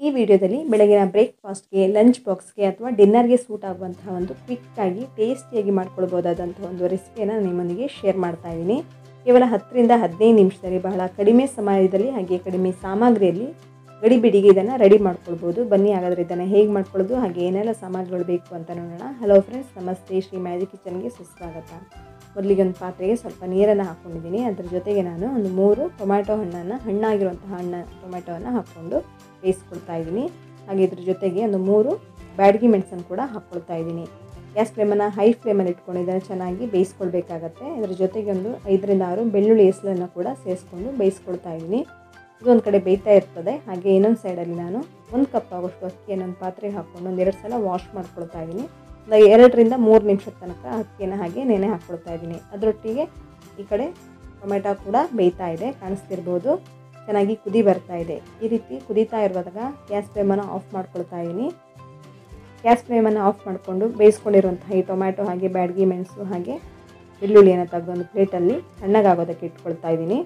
ಈ ವಿಡಿಯೋದಲ್ಲಿ ಬೆಳಗಿನ ಬ್ರೇಕ್ಫಾಸ್ಟ್ಗೆ, ಲಂಚ್ ಬಾಕ್ಸ್ಗೆ ಅಥವಾ ಡಿನ್ನರ್ಗೆ ಸೂಟ್ ಆಗುವಂತಹ ಒಂದು ಕ್ವಿಕ್ಕಾಗಿ ಟೇಸ್ಟಿಯಾಗಿ ಮಾಡ್ಕೊಳ್ಬೋದಾದಂಥ ಒಂದು ರೆಸಿಪಿಯನ್ನು ನಿಮ್ಮೊಂದಿಗೆ ಶೇರ್ ಮಾಡ್ತಾ ಇದ್ದೀನಿ. ಕೇವಲ 10ರಿಂದ 15 ನಿಮಿಷದಲ್ಲಿ ಬಹಳ ಕಡಿಮೆ ಸಮಯದಲ್ಲಿ ಹಾಗೆ ಕಡಿಮೆ ಸಾಮಗ್ರಿಯಲ್ಲಿ ಗಡಿಬಿಡಿಗೆ ಇದನ್ನು ರೆಡಿ ಮಾಡ್ಕೊಳ್ಬೋದು. ಬನ್ನಿ ಹಾಗಾದರೆ ಇದನ್ನು ಹೇಗೆ ಮಾಡ್ಕೊಳ್ಳೋದು ಹಾಗೆ ಏನೆಲ್ಲ ಸಾಮಗ್ರಿಗಳು ಬೇಕು ಅಂತ ನೋಡೋಣ. ಹಲೋ ಫ್ರೆಂಡ್ಸ್, ನಮಸ್ತೆ. ಶ್ರೀ ಮ್ಯಾಜಿಕ್ ಕಿಚನ್ಗೆ ಸುಸ್ವಾಗತ. ಮೊದಲಿಗೆ ಒಂದು ಪಾತ್ರೆಗೆ ಸ್ವಲ್ಪ ನೀರನ್ನು ಹಾಕ್ಕೊಂಡಿದ್ದೀನಿ. ಅದರ ಜೊತೆಗೆ ನಾನು ಒಂದು 3 ಟೊಮ್ಯಾಟೊ ಹಣ್ಣಾಗಿರುವಂತಹ ಟೊಮ್ಯಾಟೊವನ್ನು ಹಾಕ್ಕೊಂಡು ಬೇಯಿಸ್ಕೊಳ್ತಾ ಇದ್ದೀನಿ. ಹಾಗೆ ಇದ್ರ ಜೊತೆಗೆ ಒಂದು 3 ಬ್ಯಾಡಗಿ ಮೆಣಸನ್ನು ಕೂಡ ಹಾಕ್ಕೊಳ್ತಾ ಇದ್ದೀನಿ. ಗ್ಯಾಸ್ ಫ್ಲೇಮನ್ನು ಹೈ ಫ್ಲೇಮಲ್ಲಿ ಇಟ್ಕೊಂಡು ಇದನ್ನು ಚೆನ್ನಾಗಿ ಬೇಯಿಸ್ಕೊಳ್ಬೇಕಾಗತ್ತೆ. ಇದರ ಜೊತೆಗೆ ಒಂದು 5ರಿಂದ 6 ಬೆಳ್ಳುಳ್ಳಿ ಎಸಳನ್ನು ಕೂಡ ಸೇರಿಸ್ಕೊಂಡು ಬೇಯಿಸ್ಕೊಳ್ತಾ ಇದ್ದೀನಿ. ಇದೊಂದು ಕಡೆ ಬೇಯ್ತಾ ಇರ್ತದೆ. ಹಾಗೆ ಇನ್ನೊಂದು ಸೈಡಲ್ಲಿ ನಾನು 1 ಕಪ್ ಆಗೋಷ್ಟು ಅಕ್ಕಿಯನ್ನು ಒಂದು ಪಾತ್ರೆಗೆ ಹಾಕ್ಕೊಂಡು 2 ಸಲ ವಾಶ್ ಮಾಡ್ಕೊಳ್ತಾ ಇದ್ದೀನಿ. 2ರಿಂದ 3 ನಿಮಿಷದ ತನಕ ಅಕ್ಕಿಯನ್ನು ಹಾಗೆ ನೆನೆ ಹಾಕ್ಕೊಳ್ತಾ ಇದ್ದೀನಿ. ಅದರೊಟ್ಟಿಗೆ ಈ ಕಡೆ ಟೊಮೆಟೊ ಕೂಡ ಬೇಯ್ತಾ ಇದೆ, ಕಾಣಿಸ್ತಿರ್ಬೋದು. ಚೆನ್ನಾಗಿ ಕುದಿ ಬರ್ತಾ ಇದೆ. ಈ ರೀತಿ ಕುದೀತಾ ಇರುವಾಗ ಗ್ಯಾಸ್ ಫ್ಲೇಮನ್ನು ಆಫ್ ಮಾಡ್ಕೊಳ್ತಾ ಇದ್ದೀನಿ. ಗ್ಯಾಸ್ ಫ್ಲೇಮನ್ನು ಆಫ್ ಮಾಡಿಕೊಂಡು ಬೇಯಿಸ್ಕೊಂಡಿರುವಂತಹ ಈ ಟೊಮ್ಯಾಟೊ ಹಾಗೆ ಬ್ಯಾಡಗಿ ಮೆಣಸು ಹಾಗೆ ಬೆಳ್ಳುಳ್ಳಿಯನ್ನು ತೆಗೆದು ಒಂದು ಪ್ಲೇಟಲ್ಲಿ ತಣ್ಣಗಾಗೋದಕ್ಕೆ ಇಟ್ಕೊಳ್ತಾ ಇದ್ದೀನಿ.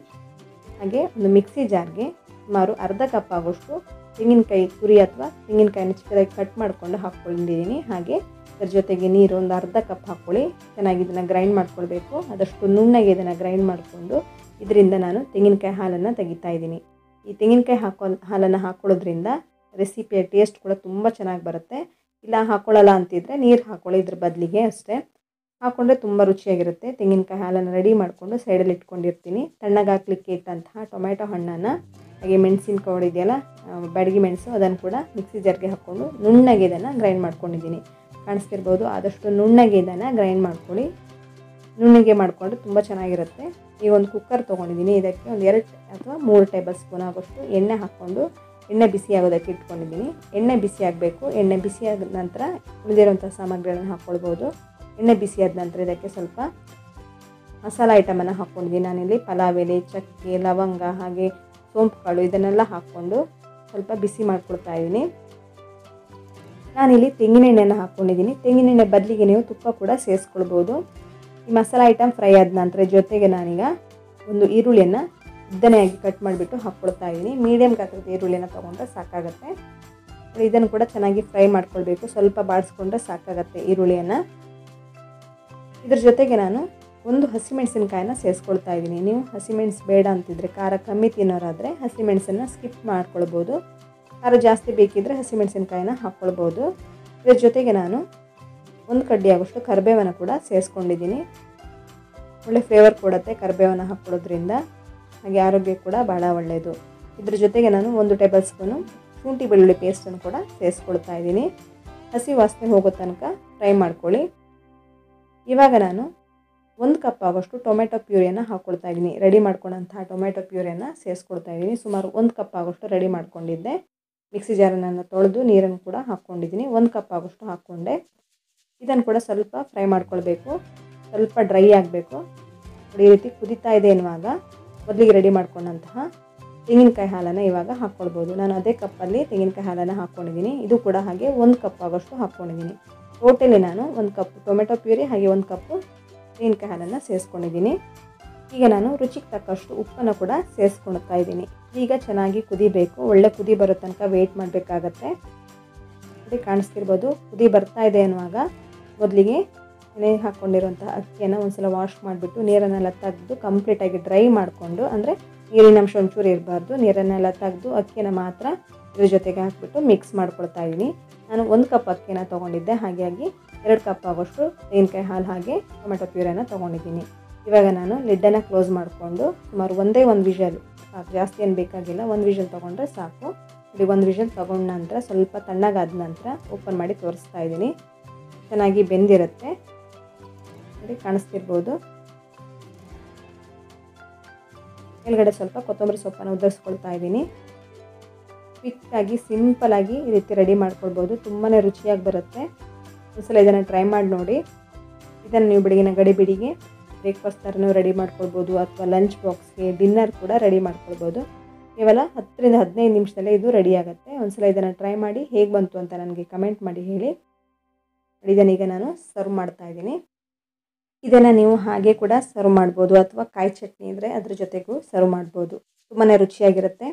ಹಾಗೆ ಒಂದು ಮಿಕ್ಸಿ ಜಾರ್ಗೆ ಸುಮಾರು ಅರ್ಧ ಕಪ್ ಆಗೋಷ್ಟು ತೆಂಗಿನಕಾಯಿ ತುರಿ ಅಥವಾ ತೆಂಗಿನಕಾಯಿನ ಚಿಕ್ಕದಾಗಿ ಕಟ್ ಮಾಡಿಕೊಂಡು ಹಾಕ್ಕೊಂಡಿದ್ದೀನಿ. ಹಾಗೆ ಅದರ ಜೊತೆಗೆ ನೀರು ಒಂದು ಅರ್ಧ ಕಪ್ ಹಾಕ್ಕೊಳ್ಳಿ. ಚೆನ್ನಾಗಿ ಇದನ್ನು ಗ್ರೈಂಡ್ ಮಾಡ್ಕೊಳ್ಬೇಕು. ಆದಷ್ಟು ನುಣ್ಣಗೆ ಇದನ್ನು ಗ್ರೈಂಡ್ ಮಾಡಿಕೊಂಡು ಇದರಿಂದ ನಾನು ತೆಂಗಿನಕಾಯಿ ಹಾಲನ್ನು ತೆಗಿತಾ ಇದ್ದೀನಿ. ಈ ತೆಂಗಿನಕಾಯಿ ಹಾಲನ್ನು ಹಾಕ್ಕೊಳ್ಳೋದ್ರಿಂದ ರೆಸಿಪಿಯ ಟೇಸ್ಟ್ ಕೂಡ ತುಂಬ ಚೆನ್ನಾಗಿ ಬರುತ್ತೆ. ಇಲ್ಲ ಹಾಕ್ಕೊಳ್ಳಲ್ಲ ಅಂತಿದ್ರೆ ನೀರು ಹಾಕ್ಕೊಳ್ಳಿ ಇದ್ರ ಬದಲಿಗೆ ಅಷ್ಟೇ. ಹಾಕ್ಕೊಂಡ್ರೆ ತುಂಬ ರುಚಿಯಾಗಿರುತ್ತೆ. ತೆಂಗಿನಕಾಯಿ ಹಾಲನ್ನು ರೆಡಿ ಮಾಡಿಕೊಂಡು ಸೈಡಲ್ಲಿ ಇಟ್ಕೊಂಡಿರ್ತೀನಿ. ತಣ್ಣಗಾಕ್ಲಿಕ್ಕೆ ಇಟ್ಟಂತಹ ಟೊಮ್ಯಾಟೊ ಹಣ್ಣನ್ನು ಹಾಗೆ ಮೆಣಸಿನಕಾಯಿ ಇದೆಯಲ್ಲ, ಬ್ಯಾಡಗಿ ಮೆಣಸು, ಅದನ್ನು ಕೂಡ ಮಿಕ್ಸಿ ಜಾರ್ಗೆ ಹಾಕ್ಕೊಂಡು ನುಣ್ಣಗೆ ಇದನ್ನು ಗ್ರೈಂಡ್ ಮಾಡ್ಕೊಂಡಿದ್ದೀನಿ. ಕಾಣಿಸ್ತಿರ್ಬೋದು. ಆದಷ್ಟು ನುಣ್ಣಗೆ ಇದನ್ನು ಗ್ರೈಂಡ್ ಮಾಡ್ಕೊಳ್ಳಿ. ನುಣ್ಣಗೆ ಮಾಡಿಕೊಂಡ್ರೆ ತುಂಬ ಚೆನ್ನಾಗಿರುತ್ತೆ. ಈಗ ಒಂದು ಕುಕ್ಕರ್ ತೊಗೊಂಡಿದ್ದೀನಿ. ಇದಕ್ಕೆ ಒಂದು 2 ಅಥವಾ 3 ಟೇಬಲ್ ಸ್ಪೂನ್ ಆಗೋಷ್ಟು ಎಣ್ಣೆ ಹಾಕ್ಕೊಂಡು ಎಣ್ಣೆ ಬಿಸಿ ಆಗೋದಕ್ಕೆ ಇಟ್ಕೊಂಡಿದ್ದೀನಿ. ಎಣ್ಣೆ ಬಿಸಿ ಆಗಬೇಕು. ಎಣ್ಣೆ ಬಿಸಿ ಆದ ನಂತರ ಉಳಿದಿರುವಂಥ ಸಾಮಗ್ರಿಗಳನ್ನು ಹಾಕ್ಕೊಳ್ಬೋದು. ಎಣ್ಣೆ ಬಿಸಿ ಆದ ನಂತರ ಇದಕ್ಕೆ ಸ್ವಲ್ಪ ಮಸಾಲ ಐಟಮನ್ನು ಹಾಕ್ಕೊಂಡಿದ್ದೀನಿ. ನಾನಿಲ್ಲಿ ಪಲಾವ್ ಎಲೆ, ಚಕ್ಕೆ, ಲವಂಗ ಹಾಗೆ ಸೋಂಪು ಕಾಳು ಇದನ್ನೆಲ್ಲ ಹಾಕ್ಕೊಂಡು ಸ್ವಲ್ಪ ಬಿಸಿ ಮಾಡ್ಕೊಳ್ತಾ ಇದ್ದೀನಿ. ನಾನಿಲ್ಲಿ ತೆಂಗಿನೆಣ್ಣೆಯನ್ನು ಹಾಕ್ಕೊಂಡಿದ್ದೀನಿ. ತೆಂಗಿನೆಣ್ಣೆ ಬದಲಿಗೆ ನೀವು ತುಪ್ಪ ಕೂಡ ಸೇರಿಸ್ಕೊಳ್ಬೋದು. ಈ ಮಸಾಲ ಐಟಮ್ ಫ್ರೈ ಆದ ನಂತರ ಜೊತೆಗೆ ನಾನೀಗ ಒಂದು ಈರುಳ್ಳಿಯನ್ನು ಉದ್ದನೆಯಾಗಿ ಕಟ್ ಮಾಡಿಬಿಟ್ಟು ಹಾಕ್ಕೊಳ್ತಾ ಇದ್ದೀನಿ. ಮೀಡಿಯಮ್ ಗಾತ್ರದ ಈರುಳ್ಳಿಯನ್ನು ತೊಗೊಂಡ್ರೆ ಸಾಕಾಗುತ್ತೆ. ಇದನ್ನು ಕೂಡ ಚೆನ್ನಾಗಿ ಫ್ರೈ ಮಾಡ್ಕೊಳ್ಬೇಕು. ಸ್ವಲ್ಪ ಬಾಡಿಸ್ಕೊಂಡ್ರೆ ಸಾಕಾಗುತ್ತೆ ಈರುಳ್ಳಿಯನ್ನು. ಇದ್ರ ಜೊತೆಗೆ ನಾನು ಒಂದು ಹಸಿಮೆಣಸಿನಕಾಯಿನ ಸೇರಿಸ್ಕೊಳ್ತಾ ಇದ್ದೀನಿ. ನೀವು ಹಸಿಮೆಣಸು ಬೇಡ ಅಂತಿದ್ರೆ, ಖಾರ ಕಮ್ಮಿ ತಿನ್ನೋರಾದರೆ ಹಸಿಮೆಣಸನ್ನು ಸ್ಕಿಪ್ ಮಾಡ್ಕೊಳ್ಬೋದು. ಖಾರ ಜಾಸ್ತಿ ಬೇಕಿದ್ದರೆ ಹಸಿಮೆಣಸಿನಕಾಯಿನ ಹಾಕ್ಕೊಳ್ಬೋದು. ಇದ್ರ ಜೊತೆಗೆ ನಾನು 1 ಕಡ್ಡಿ ಆಗೋಷ್ಟು ಕರಿಬೇವನ್ನು ಕೂಡ ಸೇರಿಸ್ಕೊಂಡಿದ್ದೀನಿ. ಒಳ್ಳೆ ಫ್ಲೇವರ್ ಕೊಡುತ್ತೆ ಕರಿಬೇವನ್ನು ಹಾಕ್ಕೊಳ್ಳೋದ್ರಿಂದ. ಹಾಗೆ ಆರೋಗ್ಯ ಕೂಡ ಭಾಳ ಒಳ್ಳೆಯದು. ಇದ್ರ ಜೊತೆಗೆ ನಾನು 1 ಟೇಬಲ್ ಸ್ಪೂನು ಶುಂಠಿ ಬೆಳ್ಳುಳ್ಳಿ ಪೇಸ್ಟನ್ನು ಕೂಡ ಸೇರಿಸ್ಕೊಳ್ತಾ ಇದ್ದೀನಿ. ಹಸಿ ವಾಸನೆ ಹೋಗೋ ತನಕ ಫ್ರೈ ಮಾಡ್ಕೊಳ್ಳಿ. ಇವಾಗ ನಾನು 1 ಕಪ್ ಆಗೋಷ್ಟು ಟೊಮೆಟೊ ಪ್ಯೂರಿಯನ್ನು ಹಾಕ್ಕೊಳ್ತಾ ಇದ್ದೀನಿ. ರೆಡಿ ಮಾಡ್ಕೊಂಡಂತಹ ಟೊಮೆಟೊ ಪ್ಯೂರಿಯನ್ನು ಸೇರಿಸ್ಕೊಳ್ತಾ ಇದ್ದೀನಿ. ಸುಮಾರು 1 ಕಪ್ ಆಗೋಷ್ಟು ರೆಡಿ ಮಾಡ್ಕೊಂಡಿದ್ದೆ. ಮಿಕ್ಸಿ ಜಾರನ್ನು ತೊಳೆದು ನೀರನ್ನು ಕೂಡ ಹಾಕ್ಕೊಂಡಿದ್ದೀನಿ. 1 ಕಪ್ ಆಗೋಷ್ಟು ಹಾಕ್ಕೊಂಡೆ. ಇದನ್ನು ಕೂಡ ಸ್ವಲ್ಪ ಫ್ರೈ ಮಾಡ್ಕೊಳ್ಬೇಕು. ಸ್ವಲ್ಪ ಡ್ರೈ ಆಗಬೇಕು. ಈ ರೀತಿ ಕುದೀತಾ ಇದೆ ಎನ್ನುವಾಗ ಮೊದಲಿಗೆ ರೆಡಿ ಮಾಡ್ಕೊಂಡಂತಹ ತೆಂಗಿನಕಾಯಿ ಹಾಲನ್ನು ಇವಾಗ ಹಾಕ್ಕೊಳ್ಬೋದು. ನಾನು ಅದೇ ಕಪ್ಪಲ್ಲಿ ತೆಂಗಿನಕಾಯಿ ಹಾಲನ್ನು ಹಾಕ್ಕೊಂಡಿದ್ದೀನಿ. ಇದು ಕೂಡ ಹಾಗೆ 1 ಕಪ್ ಆಗೋಷ್ಟು ಹಾಕ್ಕೊಂಡಿದ್ದೀನಿ. ಟೋಟಲಿ ನಾನು 1 ಕಪ್ ಟೊಮೆಟೊ ಪ್ಯೂರಿ ಹಾಗೆ 1 ಕಪ್ಪು ತೆಂಗಿನಕಾಯಿ ಹಾಲನ್ನು ಸೇರಿಸ್ಕೊಂಡಿದ್ದೀನಿ. ಈಗ ನಾನು ರುಚಿಗೆ ತಕ್ಕಷ್ಟು ಉಪ್ಪನ್ನು ಕೂಡ ಸೇರಿಸ್ಕೊಳ್ತಾ ಇದ್ದೀನಿ. ಈಗ ಚೆನ್ನಾಗಿ ಕುದಿಬೇಕು. ಒಳ್ಳೆ ಕುದಿ ಬರೋ ತನಕ ವೆಯ್ಟ್ ಮಾಡಬೇಕಾಗತ್ತೆ. ಅದೇ ಕಾಣಿಸ್ತಿರ್ಬೋದು. ಕುದಿ ಬರ್ತಾ ಇದೆ ಅನ್ನುವಾಗ ಮೊದಲಿಗೆ ನೆನೆ ಹಾಕ್ಕೊಂಡಿರುವಂಥ ಅಕ್ಕಿಯನ್ನು ಒಂದ್ಸಲ ವಾಶ್ ಮಾಡಿಬಿಟ್ಟು ನೀರನ್ನೆಲ್ಲ ತೆಗೆದು ಕಂಪ್ಲೀಟಾಗಿ ಡ್ರೈ ಮಾಡಿಕೊಂಡು, ಅಂದರೆ ನೀರಿನ ಅಂಶ ಒಂಚೂರು ಇರಬಾರ್ದು, ನೀರನ್ನೆಲ್ಲ ತೆಗೆದು ಅಕ್ಕಿಯನ್ನು ಮಾತ್ರ ಇದ್ರ ಜೊತೆಗೆ ಹಾಕಿಬಿಟ್ಟು ಮಿಕ್ಸ್ ಮಾಡ್ಕೊಳ್ತಾ ಇದ್ದೀನಿ. ನಾನು 1 ಕಪ್ ಅಕ್ಕಿಯನ್ನು ತೊಗೊಂಡಿದ್ದೆ. ಹಾಗಾಗಿ 2 ಕಪ್ ಆಗೋಷ್ಟು ತೆಂಗಿನಕಾಯಿ ಹಾಲು ಹಾಗೆ ಟೊಮೆಟೊ ಪ್ಯೂರಿಯನ್ನು ತೊಗೊಂಡಿದ್ದೀನಿ. ಇವಾಗ ನಾನು ಲಿಡ್ಡನ್ನು ಕ್ಲೋಸ್ ಮಾಡಿಕೊಂಡು ಸುಮಾರು ಒಂದೇ ವಿಷಲ್ ಸಾಕು, ಜಾಸ್ತಿ ಏನು ಬೇಕಾಗಿಲ್ಲ. 1 ವಿಷಲ್ ತೊಗೊಂಡ್ರೆ ಸಾಕು. ಇಲ್ಲಿ 1 ವಿಷಲ್ ತೊಗೊಂಡ ನಂತರ ಸ್ವಲ್ಪ ತಣ್ಣಗಾದ ನಂತರ ಓಪನ್ ಮಾಡಿ ತೋರಿಸ್ತಾ ಇದ್ದೀನಿ. ಚೆನ್ನಾಗಿ ಬೆಂದಿರುತ್ತೆ. ನೋಡಿ, ಕಾಣಿಸ್ತಿರ್ಬೋದು. ಮೇಲ್ಗಡೆ ಸ್ವಲ್ಪ ಕೊತ್ತಂಬರಿ ಸೊಪ್ಪನ್ನು ಉದುರಿಸ್ಕೊಳ್ತಾ ಇದ್ದೀನಿ. ಕ್ವಿಕ್ಕಾಗಿ ಸಿಂಪಲಾಗಿ ಈ ರೀತಿ ರೆಡಿ ಮಾಡ್ಕೊಳ್ಬೋದು. ತುಂಬಾ ರುಚಿಯಾಗಿ ಬರುತ್ತೆ. ಒಂದ್ಸಲ ಇದನ್ನು ಟ್ರೈ ಮಾಡಿ ನೋಡಿ. ಇದನ್ನು ನೀವು ಬೆಳಗಿನ ಗಡಿಬಿಡಿಗೆ ಬ್ರೇಕ್ಫಾಸ್ಟ್ ಥರನೂ ರೆಡಿ ಮಾಡ್ಕೊಳ್ಬೋದು ಅಥವಾ ಲಂಚ್ ಬಾಕ್ಸ್ಗೆ, ಡಿನ್ನರ್ ಕೂಡ ರೆಡಿ ಮಾಡ್ಕೊಳ್ಬೋದು. ಕೇವಲ 10ರಿಂದ 15 ನಿಮಿಷದಲ್ಲೇ ಇದು ರೆಡಿ ಆಗುತ್ತೆ. ಒಂದ್ಸಲ ಇದನ್ನು ಟ್ರೈ ಮಾಡಿ ಹೇಗೆ ಬಂತು ಅಂತ ನನಗೆ ಕಮೆಂಟ್ ಮಾಡಿ ಹೇಳಿ. ಇದನ್ನೀಗ ನಾನು ಸರ್ವ್ ಮಾಡ್ತಾ ಇದ್ದೀನಿ. ಇದನ್ನು ನೀವು ಹಾಗೆ ಕೂಡ ಸರ್ವ್ ಮಾಡ್ಬೋದು ಅಥವಾ ಕಾಯಿ ಚಟ್ನಿ ಇದ್ದರೆ ಅದ್ರ ಜೊತೆಗೂ ಸರ್ವ್ ಮಾಡ್ಬೋದು. ತುಂಬಾ ರುಚಿಯಾಗಿರುತ್ತೆ.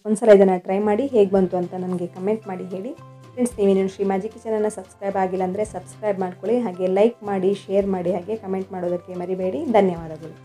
ಒಂದ್ಸಲ ಇದನ್ನು ಟ್ರೈ ಮಾಡಿ ಹೇಗೆ ಬಂತು ಅಂತ ನನಗೆ ಕಮೆಂಟ್ ಮಾಡಿ ಹೇಳಿ. ಫ್ರೆಂಡ್ಸ್, ನೀವೇನು ಶ್ರೀ ಮ್ಯಾಜಿಕ್ ಕಿಚನನ್ನು ಸಬ್ಸ್ಕ್ರೈಬ್ ಆಗಿಲ್ಲ ಅಂದರೆ ಸಬ್ಸ್ಕ್ರೈಬ್ ಮಾಡ್ಕೊಳ್ಳಿ. ಹಾಗೆ ಲೈಕ್ ಮಾಡಿ, ಶೇರ್ ಮಾಡಿ, ಹಾಗೆ ಕಮೆಂಟ್ ಮಾಡೋದಕ್ಕೆ ಮರಿಬೇಡಿ. ಧನ್ಯವಾದಗಳು.